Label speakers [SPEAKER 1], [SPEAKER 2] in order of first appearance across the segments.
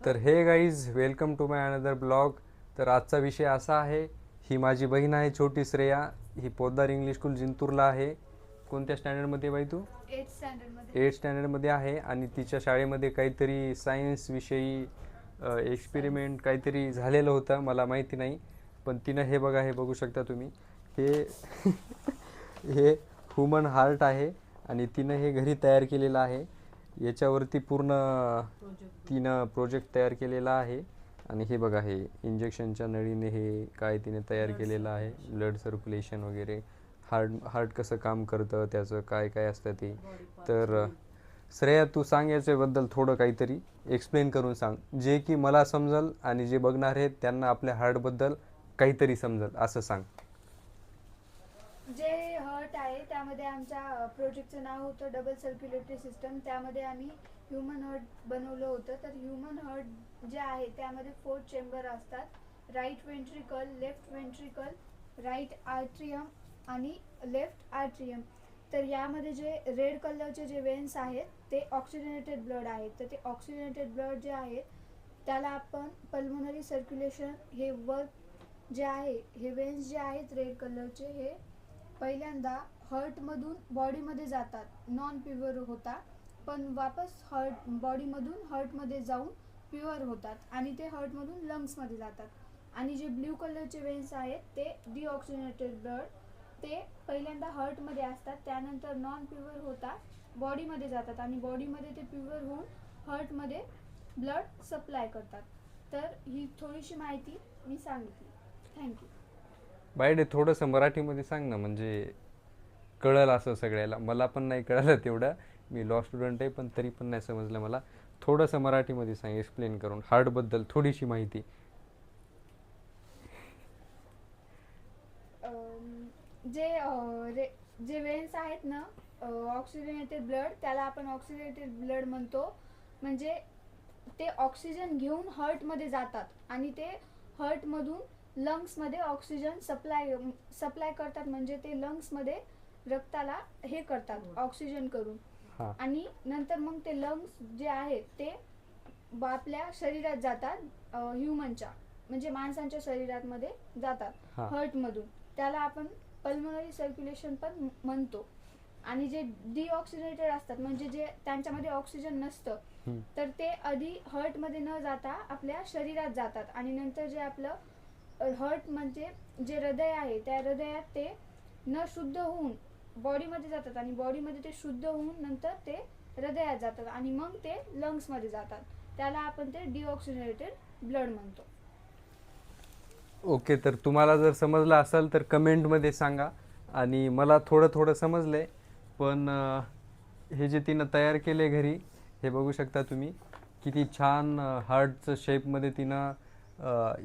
[SPEAKER 1] तर हे guys, welcome to my another blog. तर आजचा विषय असा आहे, ही माझी बहीण आहे छोटी श्रेया. ही पोद्दार इंग्लिश स्कूल जिंतूरला आहे. कोणत्या स्टँडर्डमध्ये बाई तू? 8th स्टँडर्डमध्ये आहे. आणि तिच्या शाळेमध्ये काहीतरी सायन्स विषयी एक्सपेरिमेंट काहीतरी झालेलं होतं, मला माहिती नाही. पण तिनं हे बघा, हे बघू शकता तुम्ही, हे हे ह्युमन हार्ट आहे आणि तिनं हे घरी तयार केलेलं आहे. याच्यावरती पूर्ण तिनं प्रोजेक्ट तयार केलेला आहे. आणि हे बघा, हे इंजेक्शनच्या नळीने हे काय तिने तयार केलेलं आहे, ब्लड सर्क्युलेशन वगैरे, हार्ट कसं काम करतं, त्याचं काय काय असतं ते. तर श्रेया, तू सांग याच्याबद्दल थोडं काहीतरी एक्सप्लेन करून सांग, जे की मला समजल आणि जे बघणार आहेत त्यांना आपल्या हार्टबद्दल काहीतरी समजल, असं सांग.
[SPEAKER 2] जे हर्ट आहे त्यामध्ये आमच्या प्रोजेक्टचं नाव होतं डबल सर्क्युलेटरी सिस्टम. त्यामध्ये आम्ही ह्युमन हर्ट बनवलं होतं. तर ह्युमन हर्ट जे आहे त्यामध्ये 4 चेंबर असतात: right ventricle, left ventricle, right atrium आणि लेफ्ट आर्ट्रियम. तर यामध्ये जे रेड कलरचे जे वेन्स आहेत ते ऑक्सिजनेटेड ब्लड आहेत. तर ते ऑक्सिजनेटेड ब्लड जे आहेत त्याला आपण पल्मोनरी सर्क्युलेशन हे वर्क जे आहे, हे वेन्स जे आहेत रेड कलरचे, हे पहिल्यांदा हर्टमधून बॉडीमध्ये जातात, नॉन प्युअर होता, पण वापस बॉडीमधून हर्टमध्ये जाऊन प्युअर होतात आणि ते हर्टमधून लंग्समध्ये जातात. आणि जे ब्ल्यू कलरचे वेन्स आहेत ते डिऑक्सिजनेटेड ब्लड, ते पहिल्यांदा हर्टमध्ये असतात, त्यानंतर नॉन प्युअर होता बॉडीमध्ये जातात आणि बॉडीमध्ये ते प्युअर होऊन हर्टमध्ये ब्लड सप्लाय करतात. तर ही थोडीशी माहिती मी सांगितली. थँक्यू.
[SPEAKER 1] बायडे, थोडंसं मराठीमध्ये सांग ना, म्हणजे कळलं असं सगळ्याला. मला पण नाही कळलं तेवढं, मी लॉ स्टुडंट आहे, पण तरी पण नाही समजलं मला. थोडंसं मराठीमध्ये सांग, एक्सप्लेन करून, हार्टबद्दल थोडीशी माहिती.
[SPEAKER 2] जे वेन्स आहेत ना, ऑक्सिजनेटेड ब्लड, त्याला आपण ऑक्सिजनेटेड ब्लड म्हणतो. म्हणजे ते ऑक्सिजन घेऊन हर्टमध्ये जातात आणि ते हर्टमधून लंग्समध्ये ऑक्सिजन सप्लाय करतात. म्हणजे ते लंग्समध्ये रक्ताला हे करतात ऑक्सिजन करून.
[SPEAKER 1] हां.
[SPEAKER 2] आणि नंतर मग ते लंग्स जे आहेत ते आपल्या शरीरात जातात, ह्युमनच्या म्हणजे माणसांच्या शरीरात मध्ये जातात
[SPEAKER 1] हां.
[SPEAKER 2] हर्टमधून. त्याला आपण पल्मोनरी सर्क्युलेशन पण म्हणतो. आणि जे डिऑक्सिजनेटेड असतात, म्हणजे जे त्यांच्यामध्ये ऑक्सिजन नसतं, तर ते आधी हर्टमध्ये न जाता आपल्या शरीरात जातात आणि नंतर जे आपलं हर्ट म्हणजे जे हृदय आहे त्या हृदयात ते न शुद्ध होऊन बॉडीमध्ये जातात आणि बॉडीमध्ये ते शुद्ध होऊन नंतर ते हृदयात जातात आणि मग ते लंग्समध्ये जातात. त्याला आपण ते डिऑक्सिजनेटेड ब्लड म्हणतो.
[SPEAKER 1] ओके, तर तुम्हाला जर समजलं असेल तर कमेंटमध्ये सांगा. आणि मला थोडं थोडं समजलं आहे, पण हे जे तिनं तयार केले घरी, हे बघू शकता तुम्ही, किती छान हार्टचं शेपमध्ये तिनं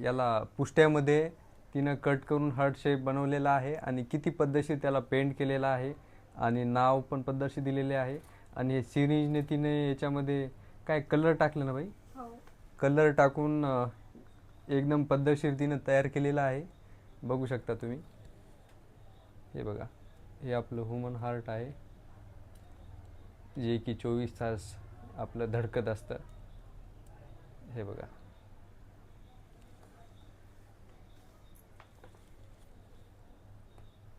[SPEAKER 1] याला पुष्ट्यामध्ये तिनं कट करून हार्ट शेप बनवलेला आहे आणि किती पद्धतशीर त्याला पेंट केलेला आहे आणि नाव पण पद्धतशीर दिलेले आहे. आणि हे सिरीजने तिने याच्यामध्ये काय कलर टाकलं ना बाई, कलर टाकून एकदम पद्धतशीर तिनं तयार केलेलं आहे. बघू शकता तुम्ही, हे बघा, हे आपलं ह्युमन हार्ट आहे, जे की 24 तास आपलं धडकत असतं. हे बघा.